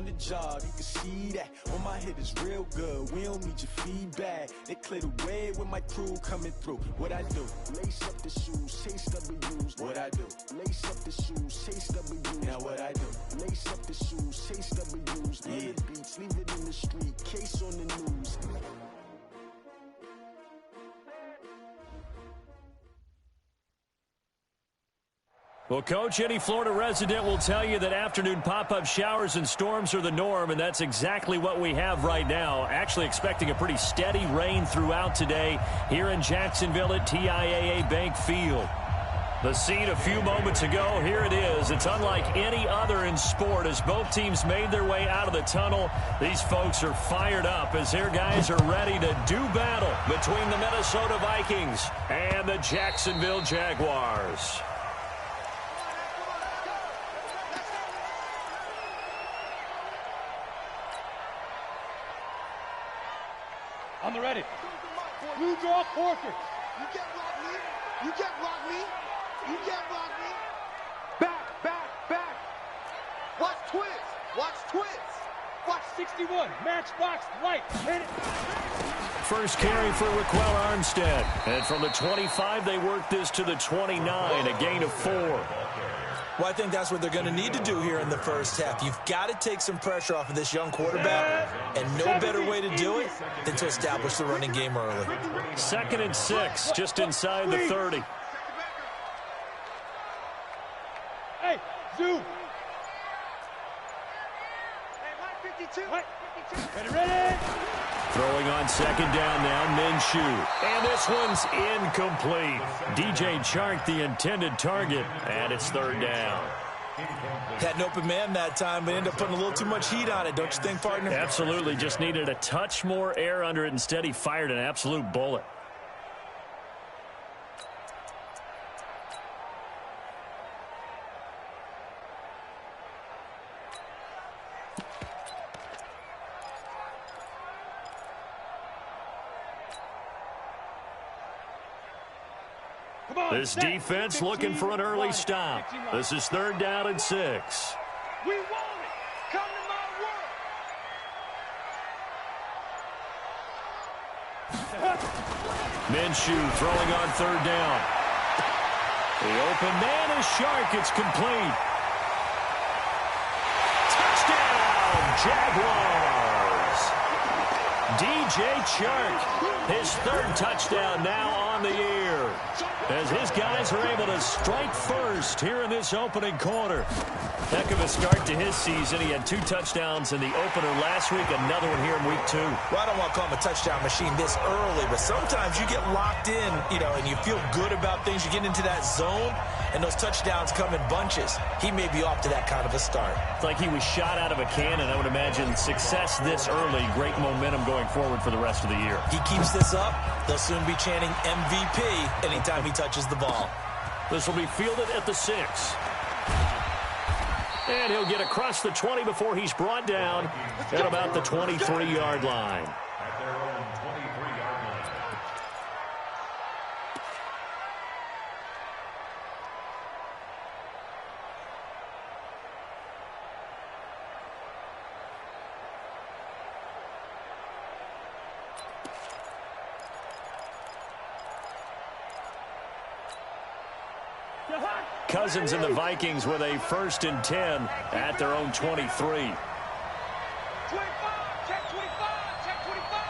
the job, you can see that. All my hit is real good, we don't need your feedback. They clear the way with my crew coming through. What I do? Lace up the shoes, chase W's. What I do? Lace up the shoes, chase W's. Now what I do? Lace up the shoes, chase W's. Yeah. The beats, leave it in the street, case on the news. Well, Coach, any Florida resident will tell you that afternoon pop-up showers and storms are the norm, and that's exactly what we have right now. Actually expecting a pretty steady rain throughout today here in Jacksonville at TIAA Bank Field. The scene a few moments ago, here it is. It's unlike any other in sport as both teams made their way out of the tunnel. These folks are fired up as their guys are ready to do battle between the Minnesota Vikings and the Jacksonville Jaguars. On the ready. Blue draw quarter. You can't block me. You can't block me. You can't block me. Back, back, back. Watch twist. Watch twist. Watch 61. Matchbox right. Hit it. First carry for Raquel Armstead. And from the 25, they work this to the 29, a gain of 4. Well, I think that's what they're going to need to do here in the first half. You've got to take some pressure off of this young quarterback, and no better way to do it than to establish the running game early. 2nd and 6, just inside the 30. Hey, zoom. Hey, line 52. Right. Ready. Throwing on 2nd down now, Minshew. And this one's incomplete. DJ Chark, the intended target, and it's 3rd down. Had an open man that time, but ended up putting a little too much heat on it, don't you think, partner? Absolutely, just needed a touch more air under it. Instead, he fired an absolute bullet. This defense looking for an early stop. This is 3rd down and 6. We want it. Come to my world. Minshew throwing on 3rd down. The open man is Chark. It's complete. Touchdown, Jaguars. DJ Chark, his 3rd touchdown now on the year, as his guys are able to strike first here in this opening quarter. Heck of a start to his season. He had 2 touchdowns in the opener last week, another one here in week 2. Well, I don't want to call him a touchdown machine this early, but sometimes you get locked in, and you feel good about things. You get into that zone, and those touchdowns come in bunches. He may be off to that kind of a start. It's like he was shot out of a cannon. I would imagine success this early, great momentum going forward for the rest of the year. He keeps this up, they'll soon be chanting MVP anytime he touches the ball. This will be fielded at the 6. And he'll get across the 20 before he's brought down at about the 23-yard line. At their own 23-yard line. Cousins and the Vikings with a 1st and 10 at their own 23. 25, check 25, check 25.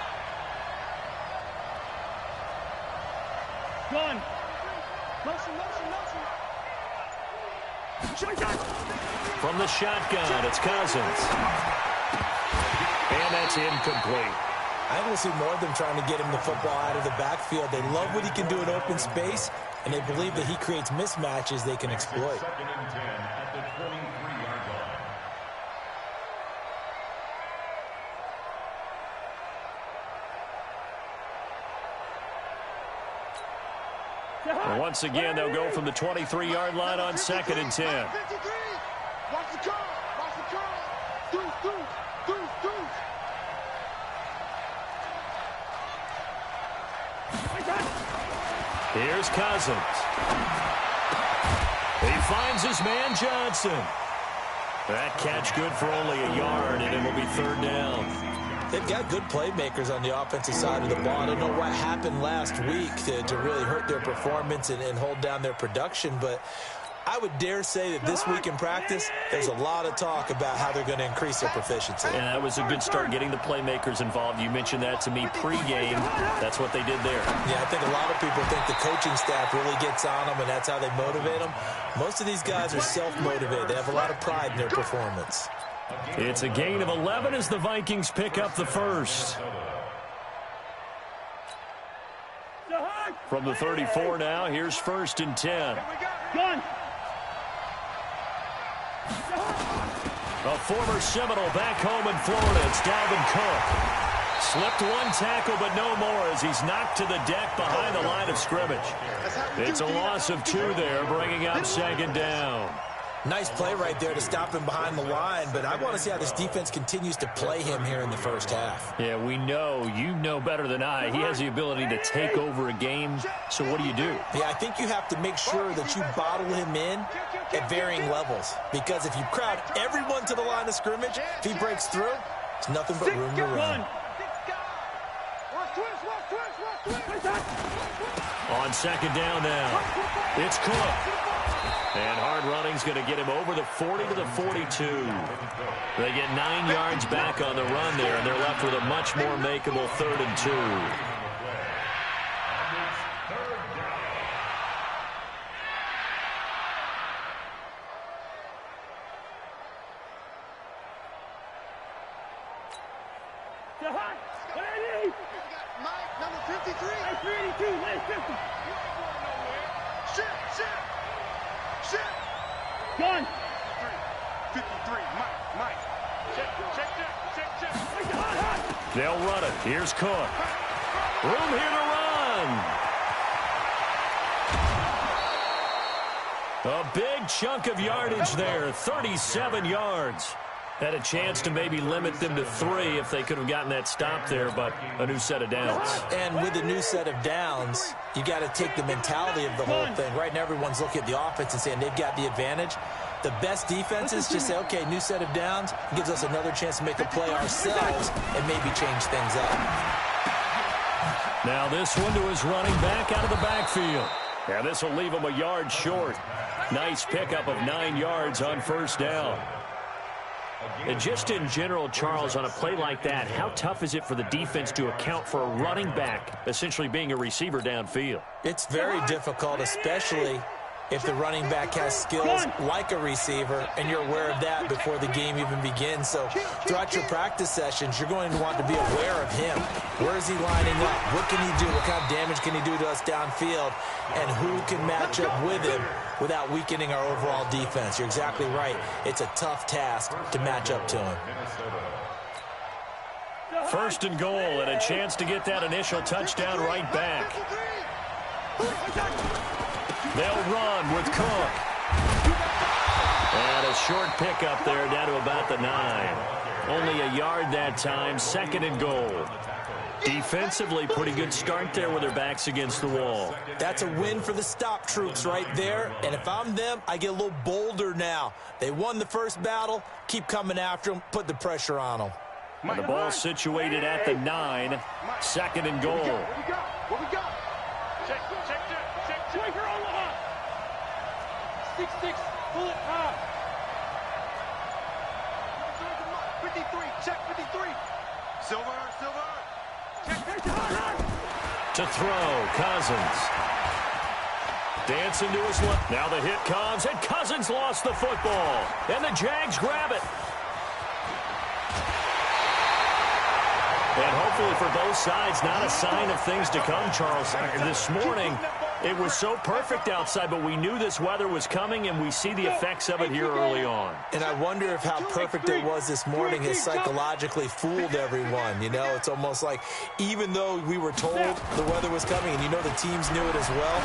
Gun. Motion. From the shotgun, it's Cousins. And that's incomplete. I think we'll see more of them trying to get him the football out of the backfield. They love what he can do in open space, and they believe that he creates mismatches they can exploit. 2nd and 10 at the 23-yard line. And once again, they'll go from the 23-yard line on 2nd and 10. Watch the curl. Watch the curl. Deuce. Here's Cousins. He finds his man Johnson. That catch good for only a yard, and it will be 3rd down. They've got good playmakers on the offensive side of the ball. I don't know what happened last week to really hurt their performance and hold down their production, but I would dare say that this week in practice, there's a lot of talk about how they're going to increase their proficiency. And that was a good start, getting the playmakers involved. You mentioned that to me pregame. That's what they did there. Yeah, I think a lot of people think the coaching staff really gets on them, and that's how they motivate them. Most of these guys are self-motivated. They have a lot of pride in their performance. It's a gain of 11 as the Vikings pick up the first. From the 34 now, here's 1st and 10. Gun. A former Seminole back home in Florida. It's Dalvin Cook. Slipped one tackle, but no more as he's knocked to the deck behind the line of scrimmage. It's a loss of 2 there, bringing up 2nd down. Nice play right there to stop him behind the line, but I want to see how this defense continues to play him here in the first half. Yeah, we know. You know better than I. He has the ability to take over a game, so what do you do? Yeah, I think you have to make sure that you bottle him in at varying levels, because if you crowd everyone to the line of scrimmage, if he breaks through, it's nothing but room to run. On 2nd down now, it's Cook. And hard running's going to get him over the 40 to the 42. They get 9 yards back on the run there, and they're left with a much more makeable 3rd and 2. Mike, number 53. 382, lane 50. Shit. Gun. 53. Mike. Check. They'll run it. Here's Cook. Room here to run. A big chunk of yardage there, 37 yards. Had a chance to maybe limit them to 3 if they could have gotten that stop there, but a new set of downs. And with a new set of downs, you got to take the mentality of the whole thing. Right now, everyone's looking at the offense and saying they've got the advantage. The best defenses just say, okay, new set of downs, gives us another chance to make a play ourselves and maybe change things up. Now this one to his running back out of the backfield. Yeah, this will leave him a yard short. Nice pickup of 9 yards on 1st down. And just in general, Charles, on a play like that, how tough is it for the defense to account for a running back essentially being a receiver downfield? It's very difficult, especially if the running back has skills like a receiver, and you're aware of that before the game even begins. So throughout your practice sessions, you're going to want to be aware of him. Where is he lining up? What can he do? What kind of damage can he do to us downfield? And who can match up with him without weakening our overall defense? You're exactly right. It's a tough task to match up to him. 1st and goal, and a chance to get that initial touchdown right back. They'll run with Cook. And a short pickup there down to about the 9. Only a yard that time, 2nd and goal. Defensively, pretty good start there with their backs against the wall. That's a win for the stop troops right there. And if I'm them, I get a little bolder now. They won the first battle. Keep coming after them. Put the pressure on them. And the ball situated at the 9. 2nd and goal. What we got? Check. 6-6, pull it high. 53, check 53. Silver. Check. To throw, Cousins. Dancing to his left. Now the hit comes, and Cousins lost the football. And the Jags grab it. And hopefully for both sides, not a sign of things to come, Charles. This morning, it was so perfect outside, but we knew this weather was coming, and we see the effects of it here early on. And I wonder if how perfect it was this morning has psychologically fooled everyone. You know, it's almost like even though we were told the weather was coming, and you know the teams knew it as well,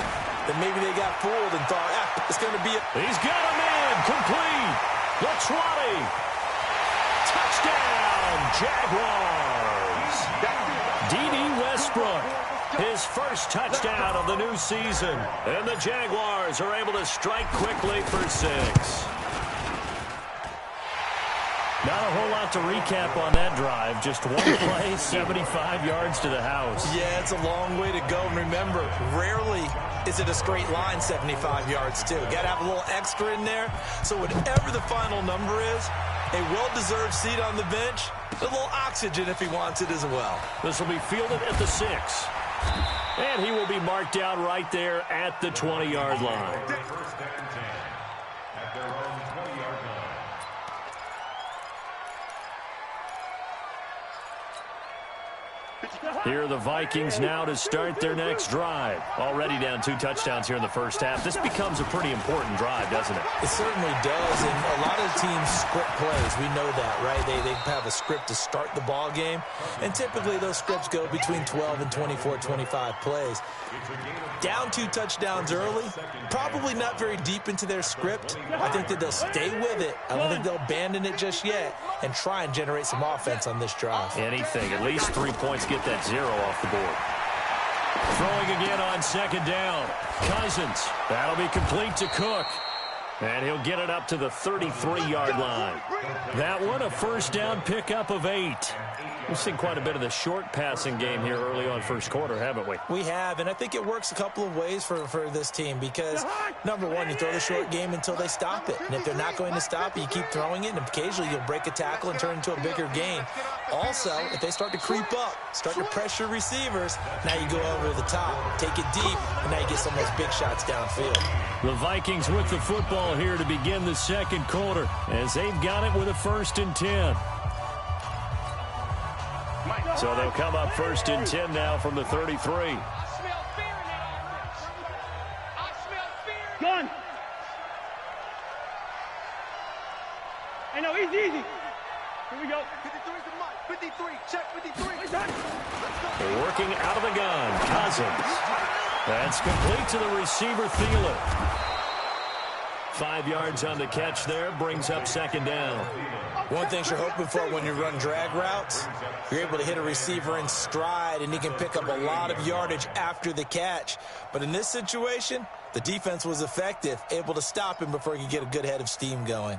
then maybe they got fooled and thought, it's going to be a... He's got a man, complete. Latrati. Touchdown, Jaguars. D.D. Westbrook, his first touchdown of the new season. And the Jaguars are able to strike quickly for 6. Not a whole lot to recap on that drive. Just one play, 75 yards to the house. Yeah, it's a long way to go. And remember, rarely is it a straight line 75 yards, too. Got to have a little extra in there. So whatever the final number is, a well-deserved seat on the bench, a little oxygen if he wants it as well. This will be fielded at the 6. And he will be marked down right there at the 20-yard line. First and 10 at their own 20-yard line. Here are the Vikings now to start their next drive. Already down 2 touchdowns here in the first half. This becomes a pretty important drive, doesn't it? It certainly does, and a lot of teams script plays. We know that, right? They have a script to start the ball game, and typically those scripts go between 12 and 24, 25 plays. Down 2 touchdowns early, probably not very deep into their script. I think that they'll stay with it. I don't think they'll abandon it just yet and try and generate some offense on this drive. Anything, at least 3 points, get that 0 off the board. Throwing again on second down. Cousins. That'll be complete to Cook. And he'll get it up to the 33-yard line. That one, a first down pickup of 8. We've seen quite a bit of the short passing game here early on first quarter, haven't we? We have, and I think it works a couple of ways for this team because, number one, you throw the short game until they stop it. And if they're not going to stop it, you keep throwing it, and occasionally you'll break a tackle and turn it into a bigger gain. Also, if they start to creep up, start to pressure receivers, now you go over the top, take it deep, and now you get some of those big shots downfield. The Vikings with the football here to begin the second quarter as they've got it with a 1st and 10. So they'll come up 1st and 10 now from the 33. I smell fear in that offense. I smell fear. Gun. Hey, no, easy. Here we go. 53's the mic. 53. Check 53. They're working out of the gun. Cousins. That's complete to the receiver, Thielen. 5 yards on the catch there. Brings up second down. One thing you're hoping for when you run drag routes, you're able to hit a receiver in stride, and he can pick up a lot of yardage after the catch. But in this situation, the defense was effective, able to stop him before he could get a good head of steam going.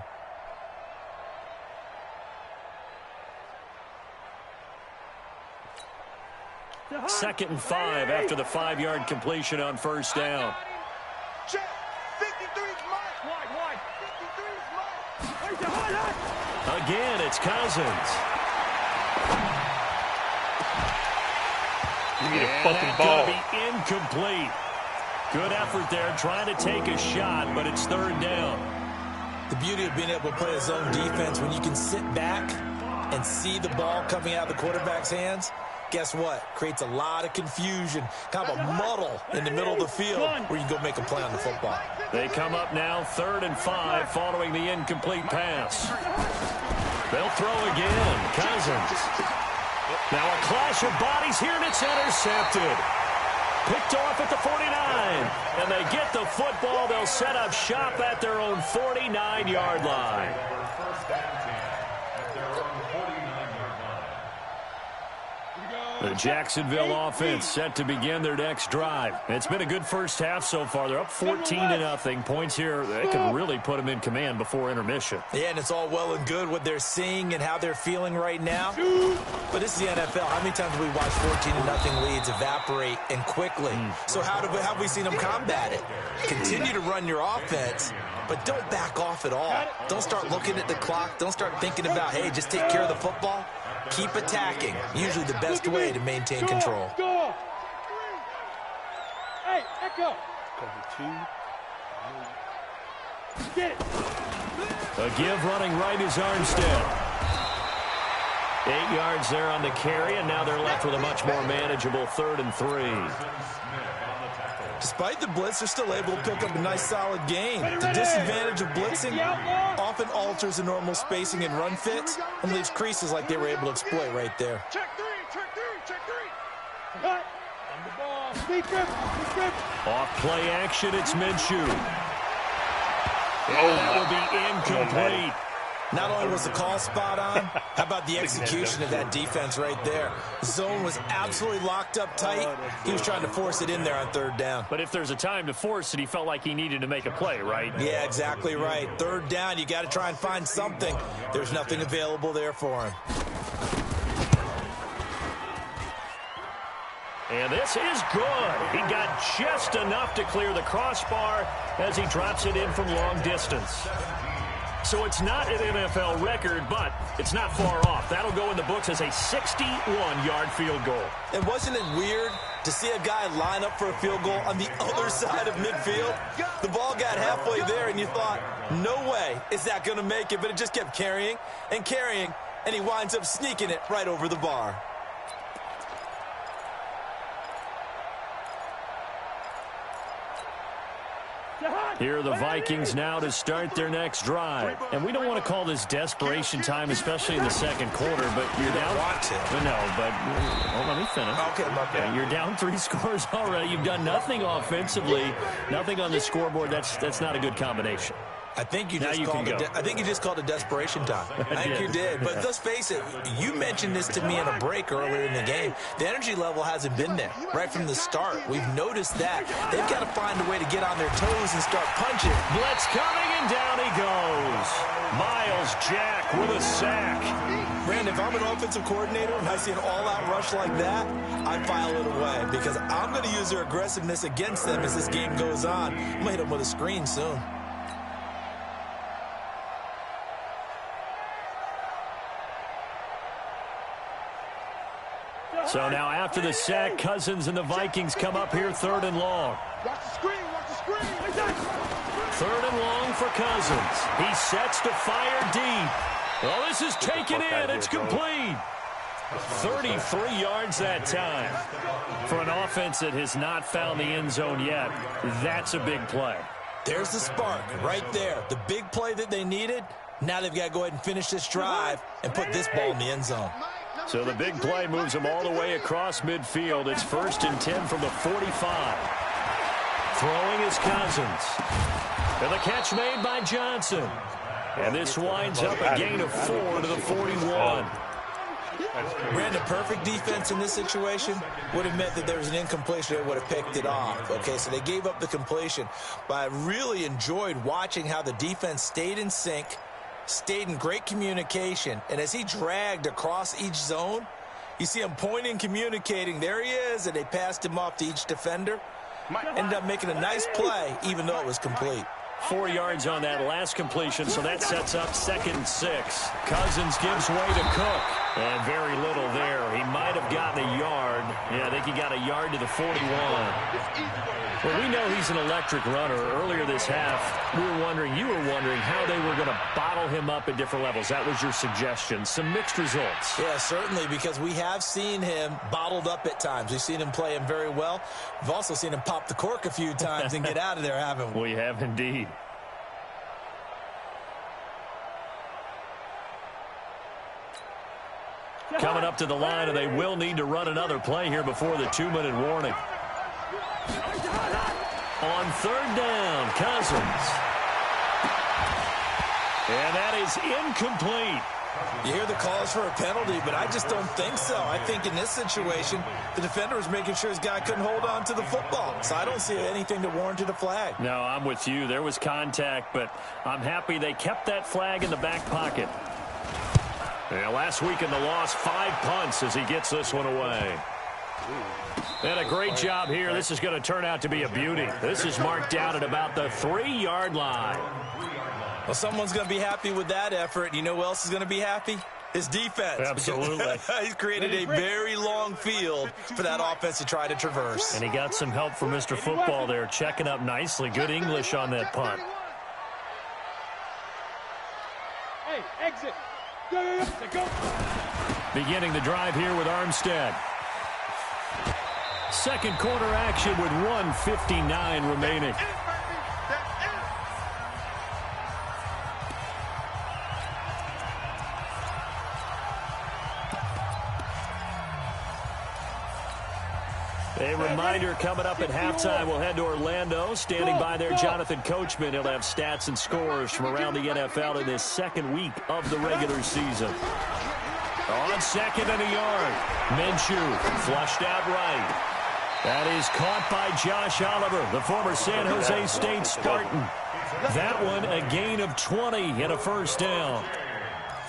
Second and 5 after the 5-yard completion on first down. Check. 53's mine. Wide. 53's mine. Again, it's Cousins. You need a fucking And ball. that's going to be incomplete. Good effort there, trying to take a shot, but it's 3rd down. The beauty of being able to play a zone defense when you can sit back and see the ball coming out of the quarterback's hands, guess what? Creates a lot of confusion, kind of a muddle in the middle of the field where you can go make a play on the football. They come up now 3rd and 5 following the incomplete pass. They'll throw again. Cousins. Now a clash of bodies here, and it's intercepted. Picked off at the 49. And they get the football. They'll set up shop at their own 49-yard line. First and 10 at their own 49-yard line. The Jacksonville offense set to begin their next drive. It's been a good first half so far. They're up 14-0. Points here that could really put them in command before intermission. Yeah, and it's all well and good what they're seeing and how they're feeling right now. But this is the NFL. How many times have we watched 14-0 leads evaporate and quickly? So how have we seen them combat it? Continue to run your offense, but don't back off at all. Don't start looking at the clock. Don't start thinking about, hey, just take care of the football. Keep attacking. Usually the best way to maintain control. Go. Hey, echo. Cover 2. Get it. A give running right is Armstead. 8 yards there on the carry, and now they're left with a much more manageable 3rd and 3. Despite the blitz, they're still able to pick up a nice solid gain. The disadvantage of blitzing often alters the normal spacing and run fits and leaves creases like they were able to exploit right there. Check 3. Cut. On the ball. Deep grip. Off play action, it's Minshew. Oh, That will be incomplete. Not only was the call spot on, how about the execution of that defense right there? The zone was absolutely locked up tight. He was trying to force it in there on third down. But if there's a time to force it, he felt like he needed to make a play, right? Yeah, exactly right. Third down, you got to try and find something. There's nothing available there for him. And this is good. He got just enough to clear the crossbar as he drops it in from long distance. So it's not an NFL record, but it's not far off. That'll go in the books as a 61-yard field goal. And wasn't it weird to see a guy line up for a field goal on the other side of midfield? The ball got halfway there, and you thought, no way is that going to make it. But it just kept carrying and carrying, and he winds up sneaking it right over the bar. Here are the Vikings now to start their next drive. And we don't want to call this desperation time, especially in the second quarter, but you're down. Want to. No, but let me finish. Okay, my bad. You're down 3 scores already. You've done nothing offensively, nothing on the scoreboard. That's not a good combination. I think you just called it desperation time. I think you did. But let's face it, you mentioned this to me in a break earlier in the game. The energy level hasn't been there right from the start. We've noticed that. They've got to find a way to get on their toes and start punching. Blitz coming, and down he goes. Miles Jack with a sack. Brandon, if I'm an offensive coordinator and I see an all-out rush like that, I file it away because I'm going to use their aggressiveness against them as this game goes on. I'm going to hit them with a screen soon. So now after the sack, Cousins and the Vikings come up here 3rd and long. Watch the screen, watch the screen. 3rd and long for Cousins. He sets to fire deep. Well, this is taken in. It's complete. 33 yards that time. For an offense that has not found the end zone yet, that's a big play. There's the spark right there. The big play that they needed. Now they've got to go ahead and finish this drive and put this ball in the end zone. So the big play moves them all the way across midfield. It's 1st and 10 from the 45. Throwing is Cousins. And the catch made by Johnson. And this winds up a gain of 4 to the 41. Brandon, perfect defense in this situation would have meant that there was an incompletion that would have picked it off. Okay, so they gave up the completion. But I really enjoyed watching how the defense stayed in sync, stayed in great communication, and as he dragged across each zone, you see him pointing, communicating. There he is, and they passed him off to each defender. Ended up making a nice play, even though it was complete. 4 yards on that last completion, so that sets up 2nd and 6. Cousins gives way to Cook, and very little there. He might have gotten a yard. Yeah, I think he got a yard to the 41. Well, we know he's an electric runner. Earlier this half, you were wondering how they were going to bottle him up at different levels. That was your suggestion. Some mixed results. Yeah, certainly, because we have seen him bottled up at times. We've seen him play him very well. We've also seen him pop the cork a few times and get out of there, haven't we? We have indeed. Coming up to the line, and they will need to run another play here before the 2-minute warning. On 3rd down, Cousins. And that is incomplete. You hear the calls for a penalty, but I just don't think so. I think in this situation, the defender was making sure his guy couldn't hold on to the football. So I don't see anything that warranted a flag. No, I'm with you. There was contact, but I'm happy they kept that flag in the back pocket. Yeah, last week in the loss, 5 punts as he gets this one away. And a great job here. This is going to turn out to be a beauty. This is marked out at about the 3-yard line. Well, someone's going to be happy with that effort. You know who else is going to be happy? His defense. Absolutely. He's created a very long field for that offense to try to traverse. And he got some help from Mr. Football there, checking up nicely. Good English on that punt. Hey, exit. Go. Beginning the drive here with Armstead. Second quarter action with 1:59 remaining. A reminder coming up at halftime, we'll head to Orlando. Standing by there, Jonathan Coachman. He'll have stats and scores from around the NFL in this second week of the regular season. On second and a yard, Minshew flushed out right. That is caught by Josh Oliver, the former San Jose State Spartan. That one a gain of 20 and a first down.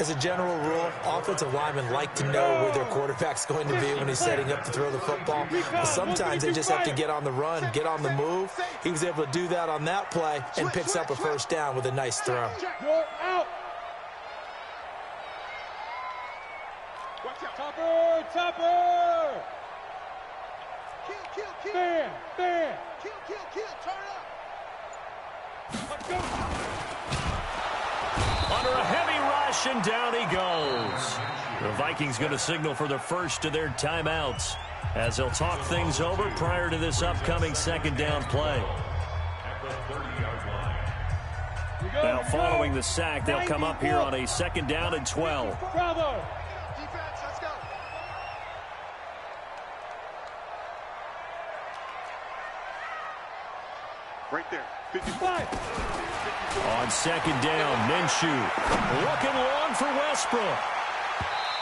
As a general rule, offensive linemen like to know where their quarterback's going to be when he's setting up to throw the football. But sometimes they just have to get on the run, get on the move. He was able to do that on that play and picks up a first down with a nice throw. Topper! Topper! Kill! Bam! Kill! Turn up! Let's go! Under a heavy rush, and down he goes. The Vikings going to signal for the first of their timeouts as they'll talk things over prior to this upcoming second down play. Now, following the sack, they'll come up here on a second down and 12. Bravo! Defense, let's go. Right there. 55. On second down, Minshew looking long for Westbrook.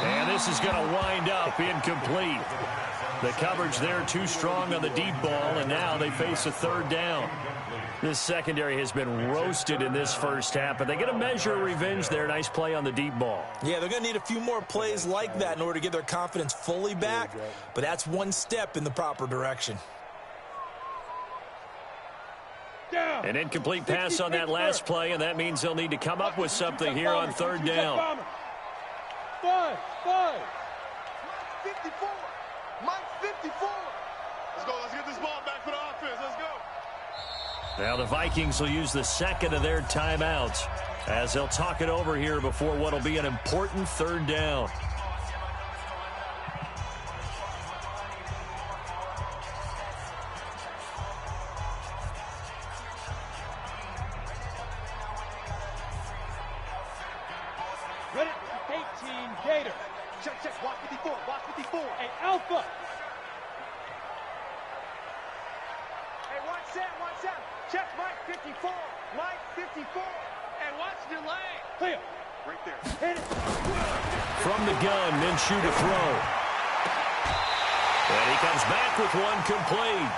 And this is going to wind up incomplete. The coverage there too strong on the deep ball, and now they face a third down. This secondary has been roasted in this first half, but they get a measure of revenge there. Nice play on the deep ball. Yeah, they're going to need a few more plays like that in order to get their confidence fully back, but that's one step in the proper direction. An incomplete pass on that last play, and that means they'll need to come up with something here on third down. 5. 54. Mike 54. Let's go. Let's get this ball back for the offense. Let's go. Now the Vikings will use the second of their timeouts as they'll talk it over here before what will be an important third down. Ready? 18, Gator. Check. Watch 54. Watch 54. Hey, Alpha. Hey, watch that. Check Mike 54. Mike 54. And watch your lane. Clear. Right there. Hit it. From the gun, Minshew to throw. And he comes back with one complete.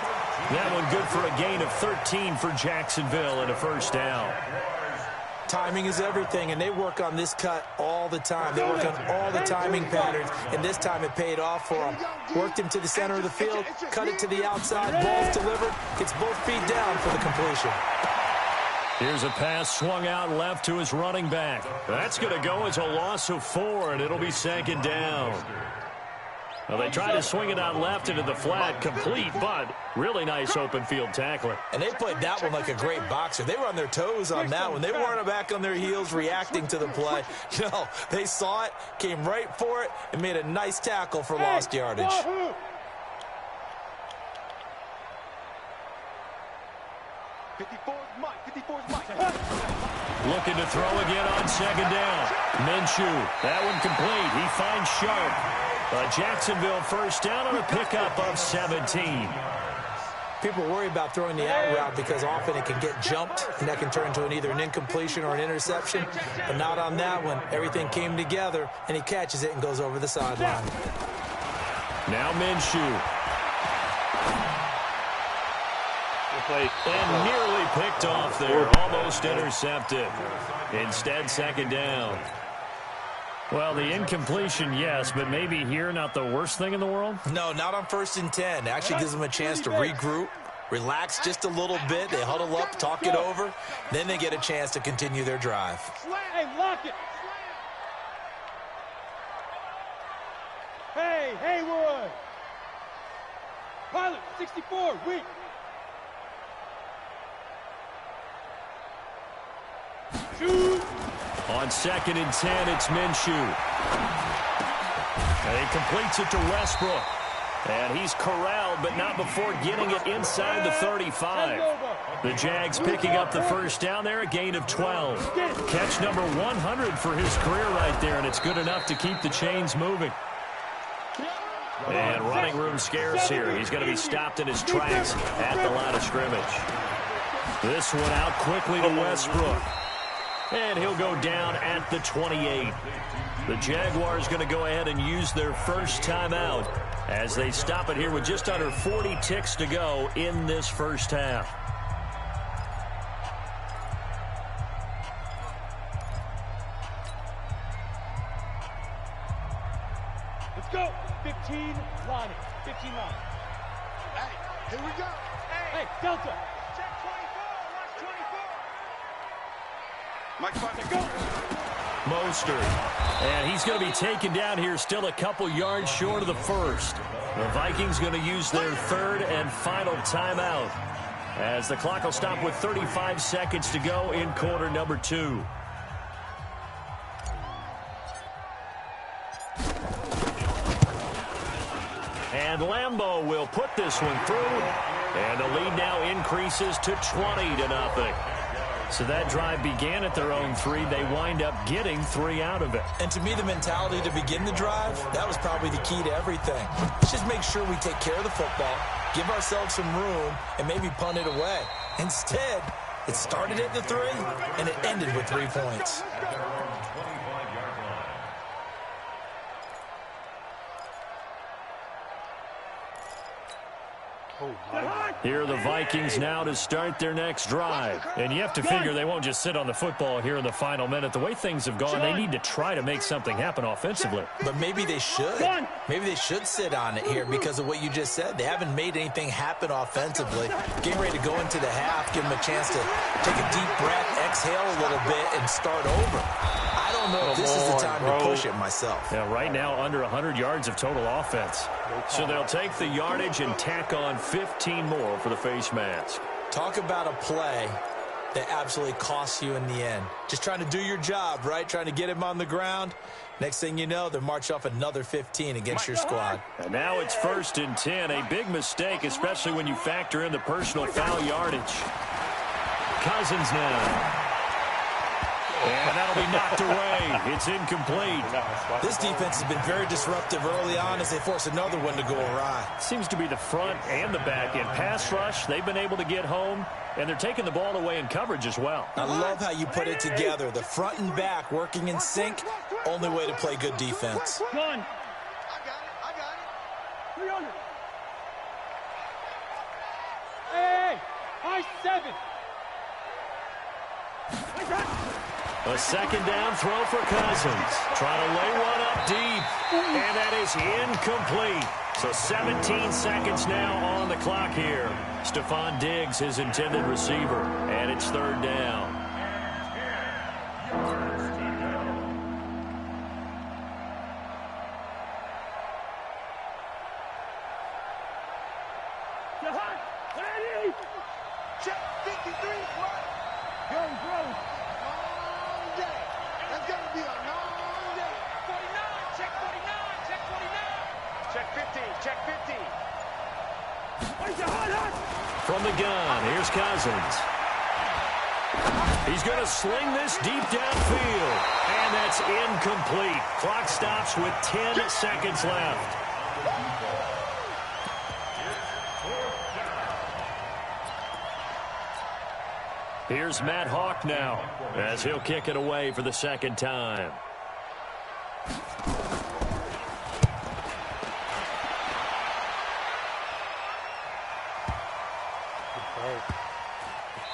That one good for a gain of 13 for Jacksonville and a first down. Timing is everything, and they work on this cut all the time. They work on all the timing patterns, and this time it paid off for them. Worked him to the center of the field, cut it to the outside, ball's delivered, gets both feet down for the completion. Here's a pass swung out left to his running back. That's going to go as a loss of 4, and it'll be second down. Well, they tried to swing it out left into the flat, complete, but really nice open field tackling. And they played that one like a great boxer. They were on their toes on that one. They weren't back on their heels reacting to the play. No, they saw it, came right for it, and made a nice tackle for lost yardage. 54's Mike. 54's Mike. Looking to throw again on second down. Minshew, that one complete. He finds Sharp. A Jacksonville first down on a pickup of 17. People worry about throwing the out route because often it can get jumped, and that can turn into either an incompletion or an interception. But not on that one. Everything came together, and he catches it and goes over the sideline. Now Minshew. And nearly picked off there. Almost intercepted. Instead, second down. Well, the incompletion, yes, but maybe here not the worst thing in the world? No, not on 1st and 10. It actually gives them a chance to regroup, relax just a little bit. They huddle up, talk it over. Then they get a chance to continue their drive. Hey, lock it. Hey, Haywood. Pilot, 64, weak. Shoot. On 2nd and 10, it's Minshew. And he completes it to Westbrook. And he's corralled, but not before getting it inside the 35. The Jags picking up the first down there, a gain of 12. Catch number 100 for his career right there, and it's good enough to keep the chains moving. And running room scarce here. He's going to be stopped in his tracks at the line of scrimmage. This one out quickly to Westbrook. And he'll go down at the 28. The Jaguars going to go ahead and use their first timeout as they stop it here with just under 40 ticks to go in this first half. Let's go. 15 line. 15 line. Hey, here we go. Hey, Delta. Check 24. Watch 24. Mike, five. Go. Mostert. And he's going to be taken down here still a couple yards short of the first. The Vikings going to use their third and final timeout as the clock will stop with 35 seconds to go in quarter number 2. And Lambeau will put this one through. And the lead now increases to 20-0. So that drive began at their own 3. They wind up getting 3 out of it. And to me, the mentality to begin the drive, that was probably the key to everything. Let's just make sure we take care of the football, give ourselves some room, and maybe punt it away. Instead, it started at the 3, and it ended with 3 points. Here are the Vikings now to start their next drive. And you have to figure they won't just sit on the football here in the final minute. The way things have gone, they need to try to make something happen offensively. But maybe they should. Maybe they should sit on it here because of what you just said. They haven't made anything happen offensively. Getting ready to go into the half, give them a chance to take a deep breath, exhale a little bit, and start over. I don't know if this is the time to push it myself. Yeah, right now under 100 yards of total offense. So they'll take the yardage and tack on 15 more for the face mask. Talk about a play that absolutely costs you in the end. Just trying to do your job, right? Trying to get him on the ground. Next thing you know, they're march off another 15 against your squad. And now it's 1st and 10. A big mistake, especially when you factor in the personal foul yardage. Cousins now. And that'll be knocked away. It's incomplete. This defense has been very disruptive early on as they force another one to go awry. Seems to be the front and the back end. Pass rush, they've been able to get home, and they're taking the ball away in coverage as well. I love how you put it together. The front and back working in sync. Only way to play good defense. Gun. I got it. 300. Hey, high 7. A second down throw for Cousins. Trying to lay one up deep. And that is incomplete. So 17 seconds now on the clock here. Stephon Diggs, his intended receiver. And it's 3rd down. Check 53. Go, bro. Be a long day. 49, check 49, check 49. Check 50, check 50. From the gun, here's Cousins. He's going to sling this deep downfield. And that's incomplete. Clock stops with 10 seconds left. Here's Matt Hawk now as he'll kick it away for the second time.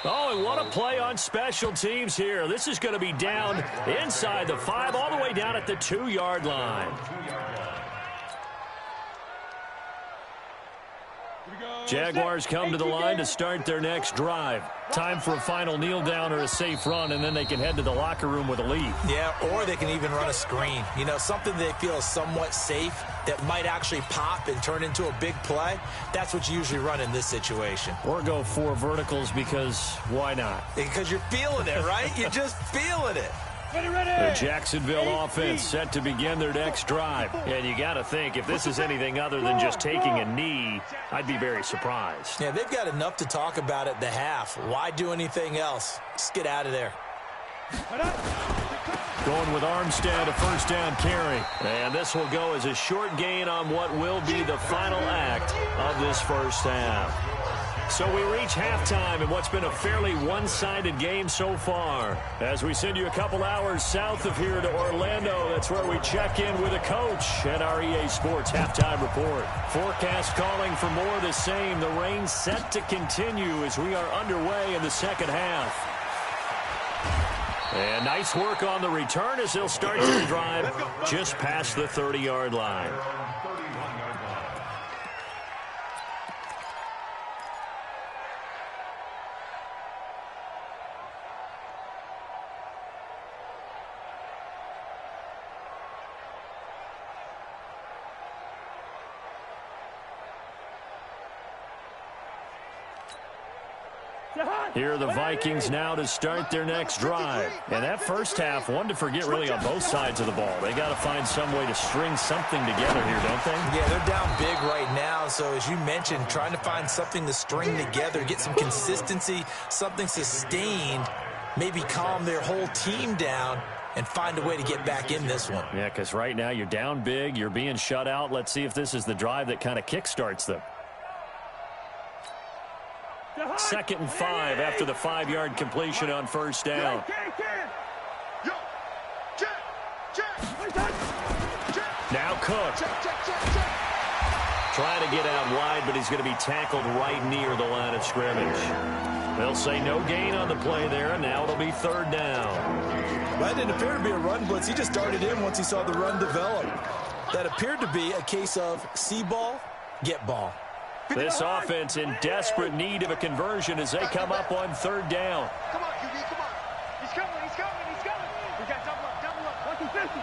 Oh, and what a play on special teams here. This is going to be down inside the 5, all the way down at the 2-yard line. Jaguars come to the line to start their next drive. Time for a final kneel down or a safe run, and then they can head to the locker room with a lead. Yeah, or they can even run a screen. You know, something they feel is somewhat safe that might actually pop and turn into a big play. That's what you usually run in this situation. Or go 4 verticals because why not? Because you're feeling it, right? You're just feeling it. The Jacksonville offense set to begin their next drive. And you got to think, if this is anything other than just taking a knee, I'd be very surprised. Yeah, they've got enough to talk about at the half. Why do anything else? Just get out of there. Going with Armstead, a first down carry. And this will go as a short gain on what will be the final act of this first half. So we reach halftime in what's been a fairly one-sided game so far. As we send you a couple hours south of here to Orlando, that's where we check in with a coach at our EA Sports Halftime Report. Forecast calling for more of the same. The rain set to continue as we are underway in the second half. And nice work on the return as they'll start their drive just past the 30-yard line. Here are the Vikings now to start their next drive. And that first half, one to forget really on both sides of the ball. They got to find some way to string something together here, don't they? Yeah, they're down big right now. So as you mentioned, trying to find something to string together, get some consistency, something sustained, maybe calm their whole team down and find a way to get back in this one. Yeah, because right now you're down big, you're being shut out. Let's see if this is the drive that kind of kickstarts them. 2nd and 5 after the 5-yard completion on first down. Now Cook. Trying to get out wide, but he's going to be tackled right near the line of scrimmage. They'll say no gain on the play there, and now it'll be 3rd down. That didn't appear to be a run blitz. He just darted in once he saw the run develop. That appeared to be a case of see ball, get ball. This offense in desperate need of a conversion as they come up on 3rd down. Come on, QB, come on. He's coming, he's coming, he's coming. We got double up. 1 through 50.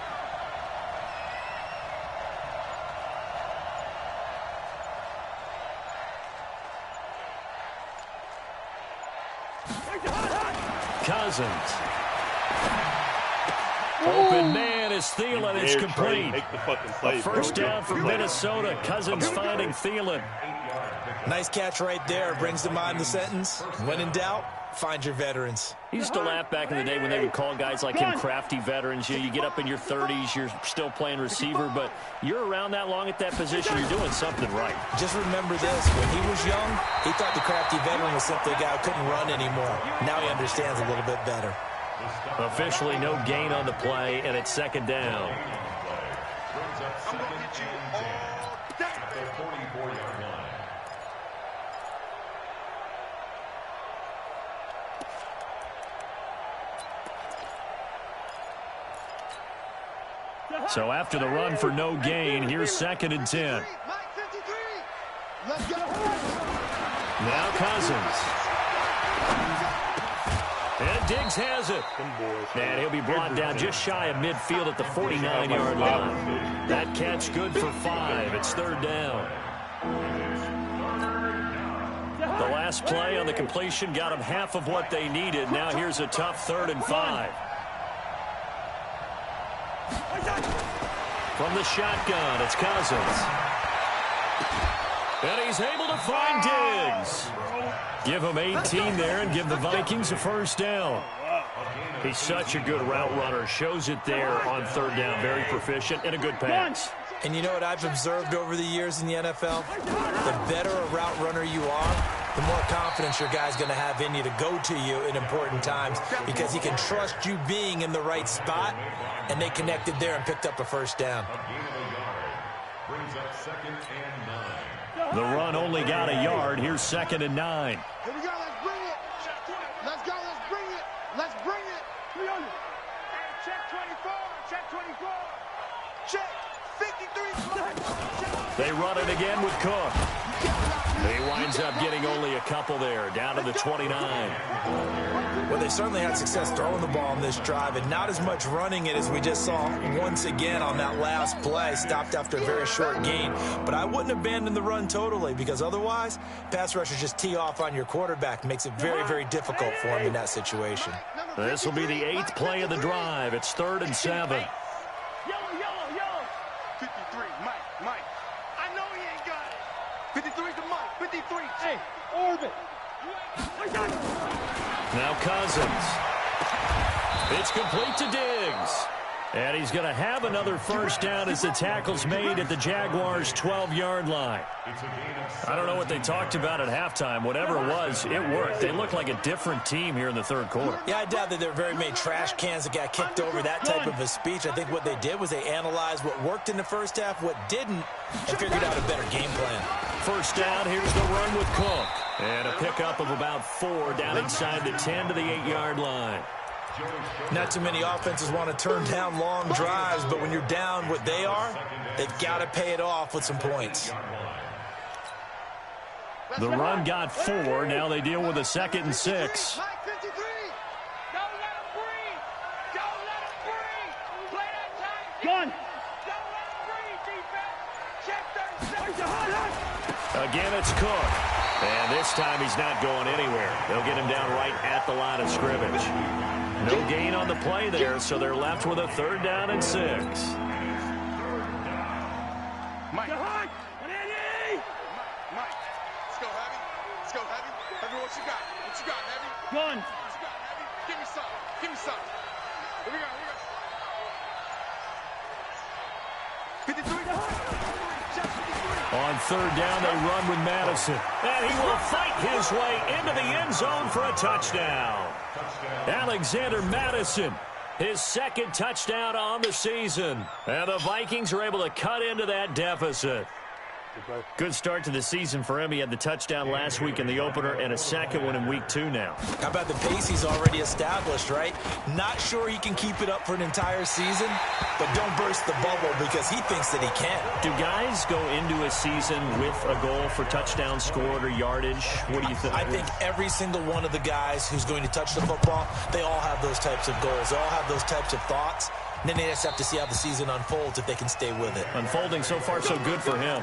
Cousins. Open man is Thielen. It's complete. A first down for Minnesota. Cousins finding Thielen. Nice catch right there. Brings to mind the sentence, when in doubt, find your veterans. He used to laugh back in the day when they would call guys like him crafty veterans. You get up in your 30s, you're still playing receiver, but you're around that long at that position, you're doing something right. Just remember this, when he was young, he thought the crafty veteran was simply a guy who couldn't run anymore. Now he understands a little bit better. Officially no gain on the play, and it's 2nd down. I'm going to get you all day. At the 44-yard line. So after the run for no gain, here's 2nd and 10. Let's go. Now Cousins. And Diggs has it. And he'll be brought down just shy of midfield at the 49-yard line. That catch good for 5. It's 3rd down. The last play on the completion got them half of what they needed. Now here's a tough 3rd and 5. From the shotgun, it's Cousins. And he's able to find Diggs. Give him 18 there and give the Vikings a first down. He's such a good route runner. Shows it there on 3rd down. Very proficient and a good pass. And you know what I've observed over the years in the NFL? The better a route runner you are, the more confidence your guy's going to have in you to go to you in important times because he can trust you being in the right spot, and they connected there and picked up a first down. Brings up 2nd and 9. The run only got a yard. Here's 2nd and 9. Here we go. Let's bring it. Let's go. Let's bring it. Let's bring it. 300. Hey, check 24. Check 24. Check 53. They run it again with Cook. He winds up getting only a couple there, down to the 29. Well, they certainly had success throwing the ball on this drive and not as much running it as we just saw once again on that last play. Stopped after a very short gain. But I wouldn't abandon the run totally because otherwise, pass rushers just tee off on your quarterback. Makes it very, very difficult for him in that situation. This will be the 8th play of the drive. It's 3rd and 7. Yellow. 53. Mike. I know he ain't got it. 53 to Mike. 53. Hey, orbit. Now Cousins. It's complete to Diggs. And he's going to have another first down as the tackle's made at the Jaguars' 12-yard line. I don't know what they talked about at halftime. Whatever it was, it worked. They look like a different team here in the third quarter. Yeah, I doubt that there are very many trash cans that got kicked over, that type of a speech. I think what they did was they analyzed what worked in the first half, what didn't, and figured out a better game plan. First down, here's the run with Cook. And a pickup of about 4 down inside the 10 to the 8-yard line. Not too many offenses want to turn down long drives, but when you're down what they are, they've got to pay it off with some points. The run got 4. Now they deal with a 2nd and 6. Again, it's Cook. And this time he's not going anywhere. They'll get him down right at the line of scrimmage. No gain on the play there, so they're left with a 3rd down and 6. Mike. Mike. Let's go, Heavy. Let's go, Heavy. Heavy, what you got? What you got, Heavy? Gun. What you got, Heavy? Give me some. Give me some. Here we go. Here we go. 53. On 3rd down, they run with Madison. And he will fight his way into the end zone for a touchdown. Alexander Madison, his 2nd touchdown on the season. And the Vikings are able to cut into that deficit. Good start to the season for him. He had the touchdown last week in the opener and a 2nd one in week 2 now. How about the pace he's already established, right? Not sure he can keep it up for an entire season, but don't burst the bubble because he thinks that he can. Do guys go into a season with a goal for touchdown scored or yardage? What do you think? I think every single one of the guys who's going to touch the football, they all have those types of goals. They all have those types of thoughts. And then they just have to see how the season unfolds if they can stay with it. Unfolding so far so good for him.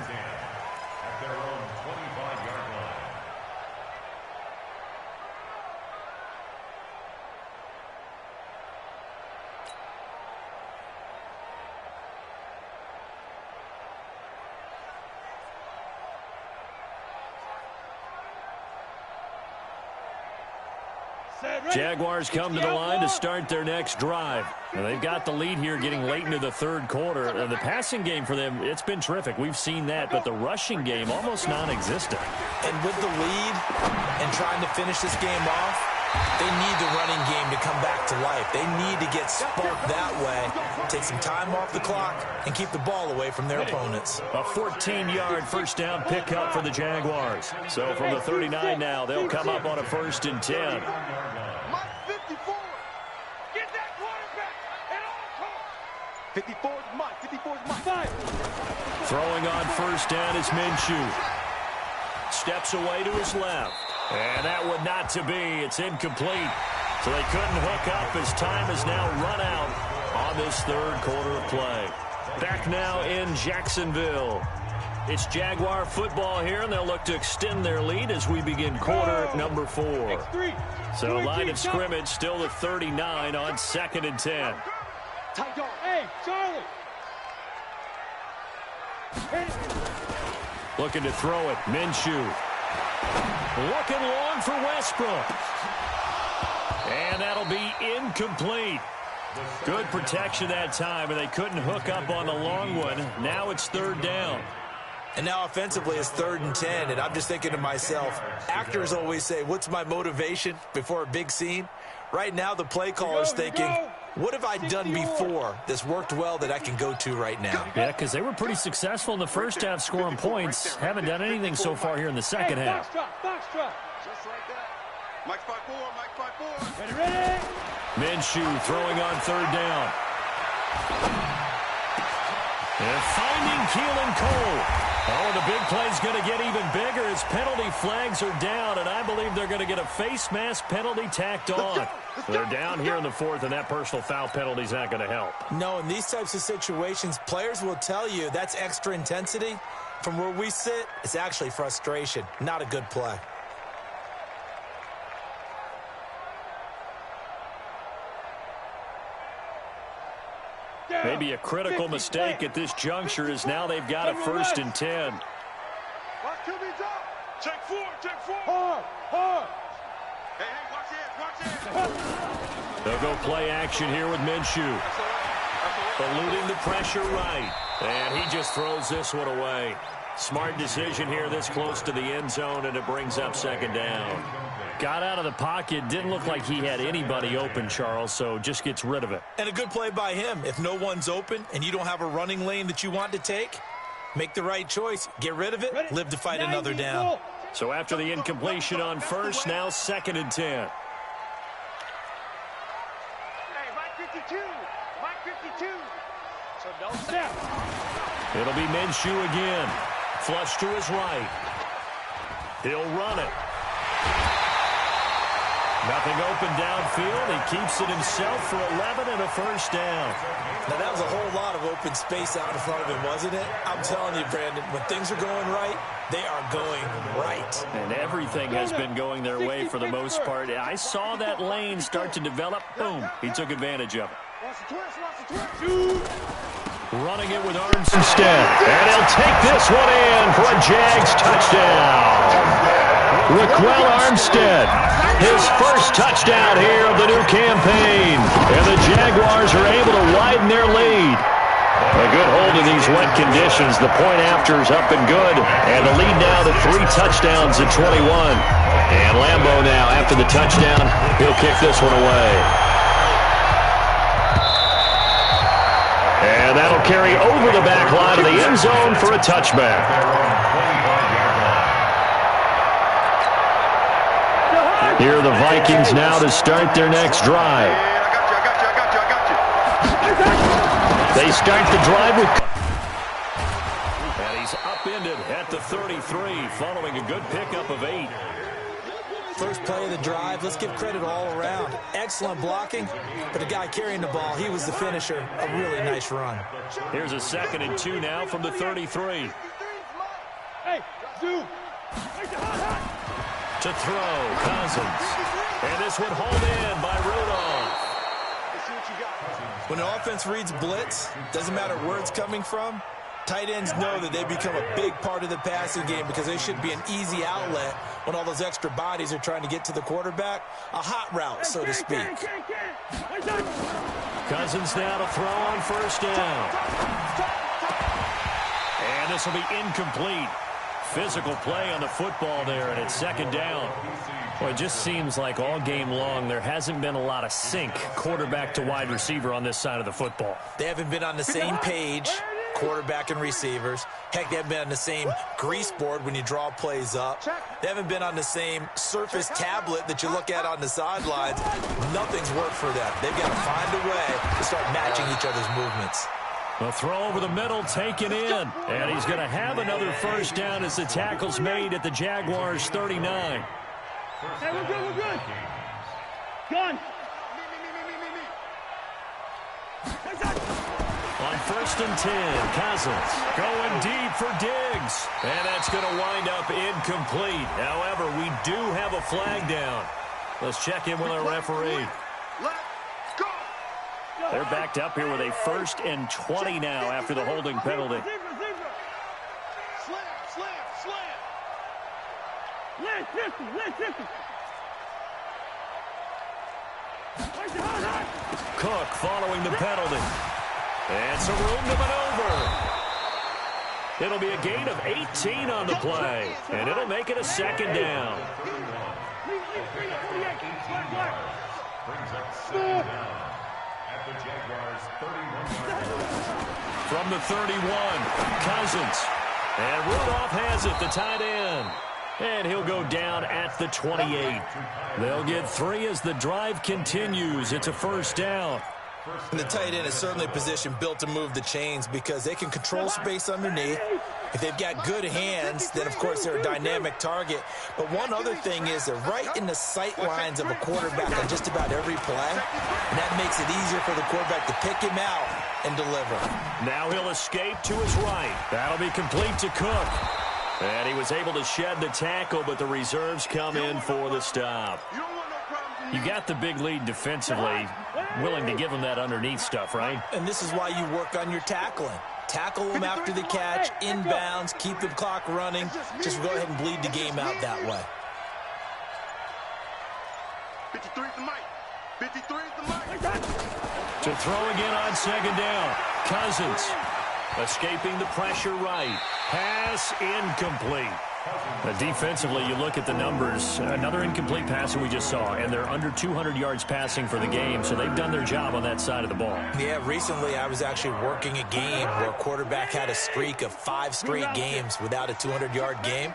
Jaguars come to the line to start their next drive. Now, they've got the lead here getting late into the 3rd quarter. The passing game for them, it's been terrific. We've seen that, but the rushing game almost non-existent. And with the lead and trying to finish this game off, they need the running game to come back to life. They need to get sparked that way, take some time off the clock, and keep the ball away from their opponents. A 14-yard first down pickup for the Jaguars. So from the 39 now, they'll come up on a 1st and 10. 54 is Mike. 54 is Mike. Throwing on 1st down is Minshew. Steps away to his left. And that one not to be. It's incomplete. So they couldn't hook up as time has now run out on this 3rd quarter of play. Back now in Jacksonville. It's Jaguar football here, and they'll look to extend their lead as we begin quarter number 4. So line of scrimmage still the 39 on 2nd and 10. Tight dog. Hey, Charlie. Looking to throw it. Minshew. Looking long for Westbrook. And that'll be incomplete. Good protection that time, and they couldn't hook up on the long one. Now it's 3rd down. And now offensively it's 3rd and 10, and I'm just thinking to myself, actors always say, what's my motivation before a big scene? Right now the play caller's thinking, what have I done before that's worked well that I can go to right now? Yeah, because they were pretty successful in the first half scoring points. Haven't done anything so far here in the second half. Box drop. Just like that. Mike 5-4, Mike 5-4. Ready? Minshew throwing on 3rd down. And finding Keelan Cole. Oh, the big play's going to get even bigger as penalty flags are down, and I believe they're going to get a face mask penalty tacked on. They're down here in the 4th, and that personal foul penalty's not going to help. No, in these types of situations, players will tell you that's extra intensity. From where we sit, it's actually frustration, not a good play. Maybe a critical mistake at this juncture is now they've got a 1st and 10. Check 4, check 4. Hard. They'll go play action here with Minshew. Eluding the pressure right. And he just throws this one away. Smart decision here this close to the end zone, and it brings up second down. Got out of the pocket. Didn't look like he had anybody open, Charles, so just gets rid of it. And a good play by him. If no one's open and you don't have a running lane that you want to take, make the right choice. Get rid of it. Live to fight another down. So after the incompletion on first, now 2nd and 10. Hey, Mike 52. Mike 52. So don't step. It'll be Minshew again. Flush to his right. He'll run it. Nothing open downfield. He keeps it himself for 11 and a first down. Now, that was a whole lot of open space out in front of him, wasn't it? I'm telling you, Brandon, when things are going right, they are going right. And everything has been going their way for the most part. I saw that lane start to develop. Boom. He took advantage of it. Running it with arms instead. And he'll take this one in for a Jags touchdown. Raquel Armstead, his first touchdown here of the new campaign. And the Jaguars are able to widen their lead. A good hold in these wet conditions. The point after is up and good. And the lead now to 3 touchdowns at 21. And Lambeau now, after the touchdown, he'll kick this one away. And that'll carry over the back line of the end zone for a touchback. Here are the Vikings now to start their next drive. They start the drive with... And he's upended at the 33 following a good pickup of 8. First play of the drive, let's give credit all around. Excellent blocking, but the guy carrying the ball, he was the finisher. A really nice run. Here's a 2nd and 2 now from the 33. Hey, Zoo. To throw, Cousins. And this one hauled in by Rudolph. When the offense reads blitz, doesn't matter where it's coming from, tight ends know that they become a big part of the passing game because they should be an easy outlet when all those extra bodies are trying to get to the quarterback. A hot route, so to speak. Cousins now to throw on first down. And this will be incomplete. Physical play on the football there, and it's 2nd down. Well, it just seems like all game long there hasn't been a lot of sync quarterback to wide receiver on this side of the football. They haven't been on the same page, quarterback and receivers. Heck, they haven't been on the same grease board when you draw plays up. They haven't been on the same surface tablet that you look at on the sidelines. Nothing's worked for them. They've got to find a way to start matching each other's movements. A throw over the middle taken in. And he's going to have another first down as the tackle's made at the Jaguars' 39. Hey, we're good, we're good. Gun. On 1st and 10, Cousins going deep for Diggs. And that's going to wind up incomplete. However, we do have a flag down. Let's check in with our referee. They're backed up here with a 1st and 20 now after the holding penalty. Cook following the penalty. And some room to maneuver. It'll be a gain of 18 on the play. And it'll make it a 2nd down. The Jaguars 31. From the 31, Cousins. And Rudolph has it, the tight end. And he'll go down at the 28. They'll get 3 as the drive continues. It's a first down. And the tight end is certainly a position built to move the chains because they can control space underneath. If they've got good hands, then, of course, they're a dynamic target. But one other thing is they're right in the sight lines of a quarterback on just about every play. And that makes it easier for the quarterback to pick him out and deliver. Now he'll escape to his right. That'll be complete to Cook. And he was able to shed the tackle, but the reserves come in for the stop. You got the big lead defensively, willing to give them that underneath stuff, right? And this is why you work on your tackling. Tackle them after the catch, inbounds, keep the clock running. Just go ahead and bleed the game out that way. 53 is the mic. 53 is the mic. To throw again on second down. Cousins escaping the pressure right. Pass incomplete. Defensively, you look at the numbers. Another incomplete pass that we just saw, and they're under 200 yards passing for the game, so they've done their job on that side of the ball. Yeah, recently I was actually working a game where a quarterback had a streak of 5 straight games without a 200-yard game,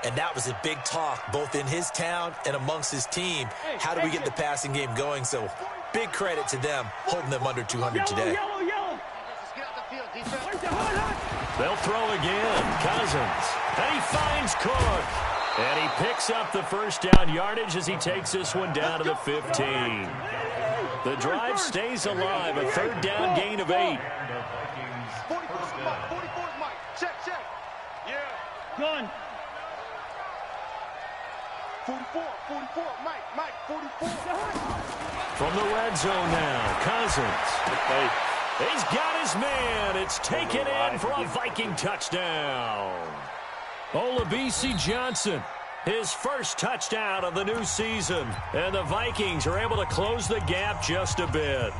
and that was a big talk both in his town and amongst his team. How do we get the passing game going? So big credit to them holding them under 200 today. They'll throw again. Cousins. And he finds Cook. And he picks up the first down yardage as he takes this one down to the 15. The drive stays alive. A third down gain of 8. 44's Mike. Check. Yeah. Gun. 44, Mike, 44. From the red zone now, Cousins. He's got his man. It's taken in for a Viking touchdown. Olabisi Johnson, his first touchdown of the new season. And the Vikings are able to close the gap just a bit.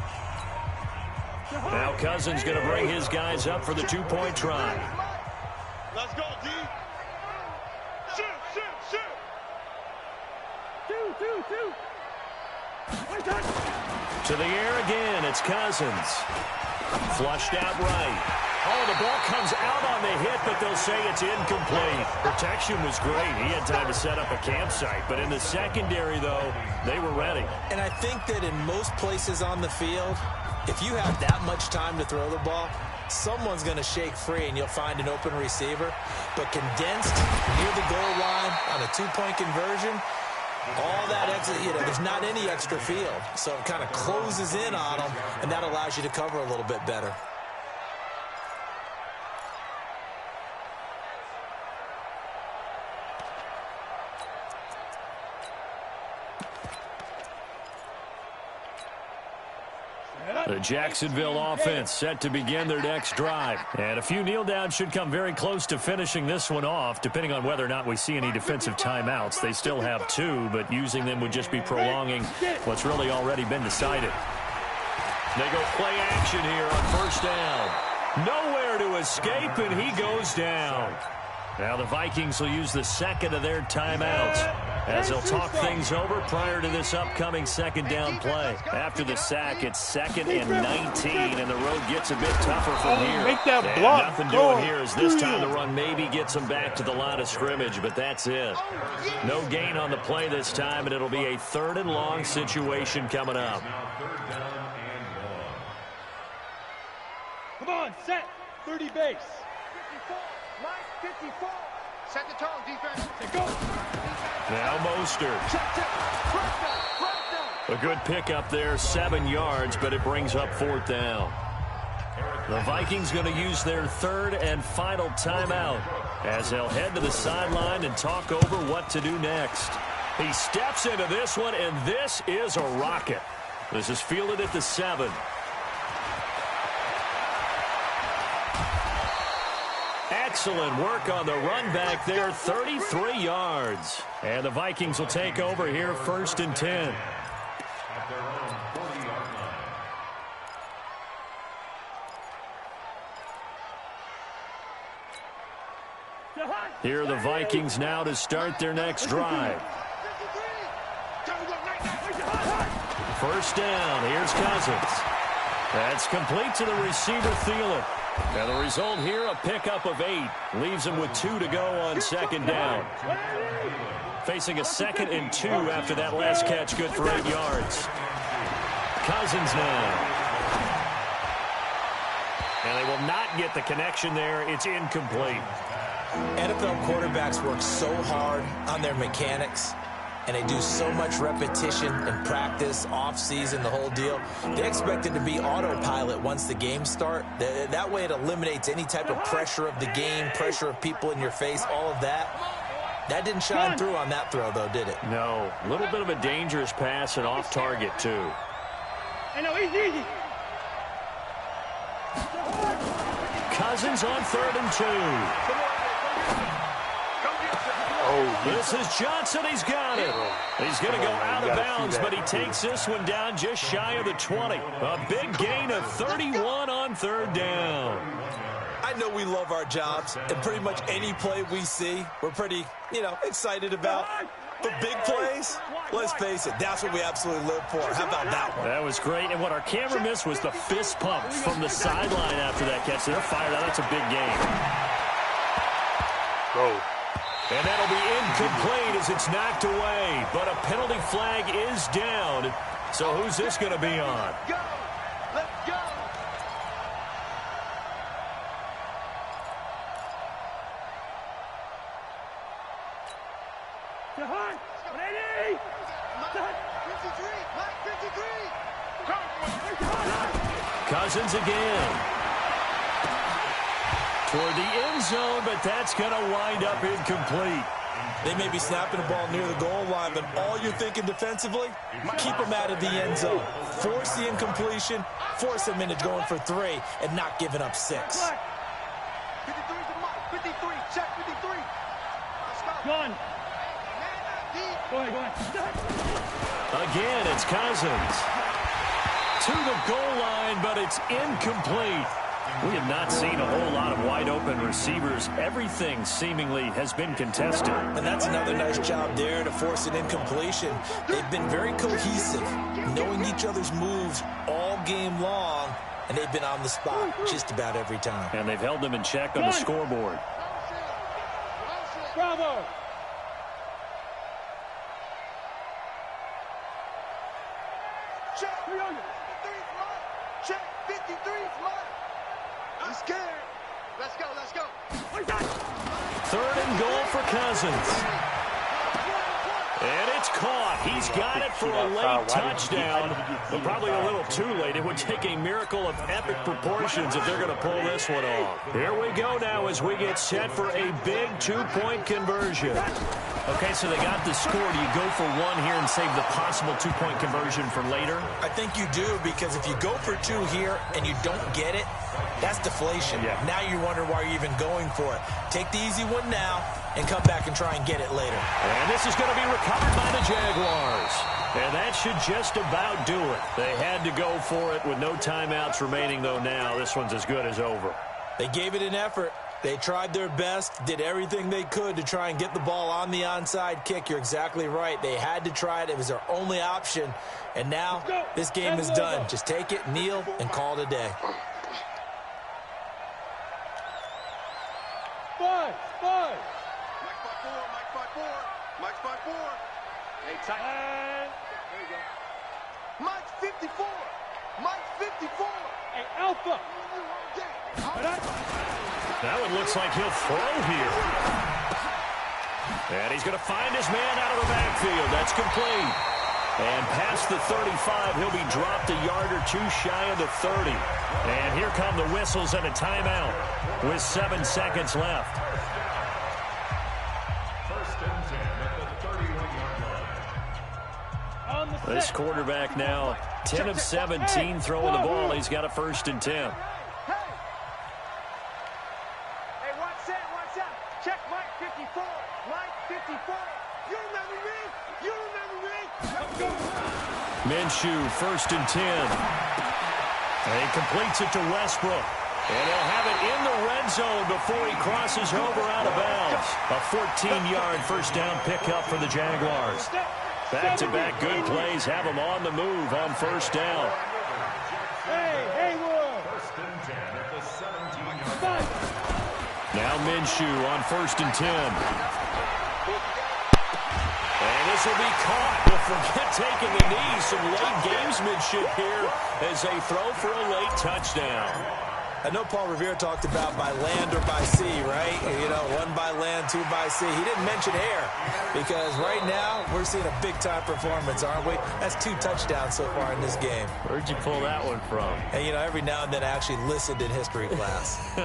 Now Cousins going to bring his guys up for the 2-point try. Let's go, D. Shoot. To the air again, it's Cousins. Flushed out right. Oh, the ball comes out on the hit, but they'll say it's incomplete. Protection was great. He had time to set up a campsite. But in the secondary, though, they were ready. And I think that in most places on the field, if you have that much time to throw the ball, someone's going to shake free and you'll find an open receiver. But condensed near the goal line on a 2-point conversion, all that extra, there's not any extra field. So it kind of closes in on them, and that allows you to cover a little bit better. The Jacksonville offense set to begin their next drive. And a few kneel downs should come very close to finishing this one off, depending on whether or not we see any defensive timeouts. They still have 2, but using them would just be prolonging what's really already been decided. They go play action here on first down. Nowhere to escape, and he goes down. Now the Vikings will use the second of their timeouts as they'll talk things over prior to this upcoming second down play. After the sack, it's 2nd and 19, and the road gets a bit tougher from here. Make that block. Nothing doing here as this time the run maybe gets them back to the line of scrimmage, but that's it. No gain on the play this time, and it'll be a 3rd and long situation coming up. Come on, set. 30 base. 54, Mike, 54. Set the tone, defense. Go. Now Mostert. Check. A good pickup there, 7 yards, but it brings up 4th down. The Vikings going to use their 3rd and final timeout as they'll head to the sideline and talk over what to do next. He steps into this one, and this is a rocket. This is fielded at the 7. Excellent work on the run back there, 33 yards. And the Vikings will take over here, 1st and 10. Here are the Vikings now to start their next drive. First down, here's Cousins. That's complete to the receiver, Thielen. And the result here, a pickup of 8. Leaves him with 2 to go on second down. Facing a 2nd and 2 after that last catch, good for 8 yards. Cousins now. And they will not get the connection there. It's incomplete. NFL quarterbacks work so hard on their mechanics, and they do so much repetition and practice, off-season, the whole deal. They expect it to be autopilot once the games start. That way it eliminates any type of pressure of the game, pressure of people in your face, all of that. That didn't shine through on that throw, though, did it? No. A little bit of a dangerous pass and off target, too. I know, easy. Cousins on 3rd and 2. This is Johnson. He's got it. He's going to go out of bounds, but he takes this one down just shy of the 20. A big gain of 31 on third down. I know we love our jobs, and pretty much any play we see, we're pretty, excited about. But big plays, let's face it, that's what we absolutely live for. How about that one? That was great, and what our camera missed was the fist pump from the sideline after that catch. They're fired out. That's a big game. Go. And that'll be incomplete as it's knocked away. But a penalty flag is down. So who's this going to be on? Go! Let's go! Jahan, ready? 53! Mike 53! Cousins again. Toward the end zone, but that's going to wind up incomplete. They may be snapping the ball near the goal line, but all you're thinking defensively, keep them out of the end zone. Force the incompletion, force them into going for 3, and not giving up 6. 53 to Mike. 53. Check 53. Let's go. John. Go ahead. Again, it's Cousins. To the goal line, but it's incomplete. We have not seen a whole lot of wide-open receivers. Everything seemingly has been contested. And that's another nice job there to force an incompletion. They've been very cohesive, knowing each other's moves all game long, and they've been on the spot just about every time. And they've held them in check on the scoreboard. Bravo. Check 300. 53's Mike. Check 53's Mike. I'm scared. Let's go. Third and goal for Cousins. And it's caught. He's got it for a late touchdown, but probably a little too late. It would take a miracle of epic proportions if they're going to pull this one off. Here we go now as we get set for a big 2-point conversion. Okay, so they got the score. Do you go for 1 here and save the possible 2-point conversion for later? I think you do, because if you go for 2 here and you don't get it, that's deflation. Yeah. Now you wonder why you're even going for it. Take the easy one now and come back and try and get it later. And this is going to be recovered by the Jaguars. And that should just about do it. They had to go for it with no timeouts remaining, though now. This one's as good as over. They gave it an effort. They tried their best, did everything they could to try and get the ball on the onside kick. You're exactly right. They had to try it. It was their only option. And now this game is done. Just take it, kneel, and call it a day. 5. Mike 5-4. Mike 5-4. Hey, tight. There you go. Mike 54. Mike 54. Hey, Alpha. That one looks like he'll throw here. And he's going to find his man out of the backfield. That's complete. And past the 35, he'll be dropped a yard or 2 shy of the 30. And here come the whistles and a timeout with 7 seconds left. First and 10 at the 31-yard line. This quarterback now 10 of 17 throwing the ball. He's got a 1st and 10. Hey, what's that? Check Mike 54. Mike 54. You remember me? Let's go. Minshew, 1st and 10. And he completes it to Westbrook. And he'll have it in the red zone before he crosses over out of bounds. A 14-yard first down pickup for the Jaguars. Back-to-back good plays have them on the move on first down. Hey, Haywood. First and 10 at the 17-yard line. Now Minshew on 1st and 10. And this will be caught. But forget taking the knee. Some late gamesmanship here as they throw for a late touchdown. I know Paul Revere talked about by land or by sea, right? 1 by land, 2 by sea. He didn't mention air because right now we're seeing a big-time performance, aren't we? That's 2 touchdowns so far in this game. Where'd you pull that one from? And, every now and then I actually listened in history class.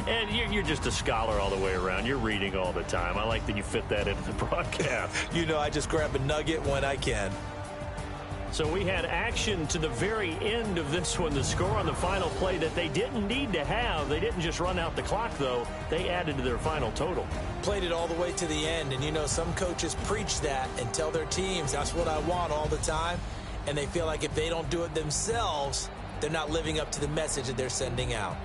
And you're just a scholar all the way around. You're reading all the time. I like that you fit that into the broadcast. I just grab a nugget when I can. So we had action to the very end of this one. The score on the final play that they didn't need to have. They didn't just run out the clock, though. They added to their final total. Played it all the way to the end. And, you know, some coaches preach that and tell their teams, that's what I want all the time. And they feel like if they don't do it themselves, they're not living up to the message that they're sending out.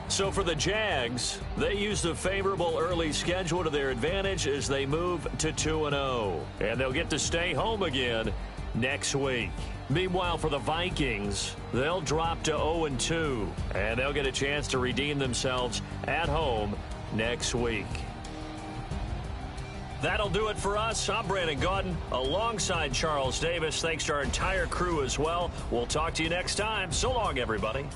So for the Jags, they use the favorable early schedule to their advantage as they move to 2-0. And they'll get to stay home again next week. Meanwhile, for the Vikings, they'll drop to 0-2. And they'll get a chance to redeem themselves at home next week. That'll do it for us. I'm Brandon Gaudin alongside Charles Davis. Thanks to our entire crew as well. We'll talk to you next time. So long, everybody.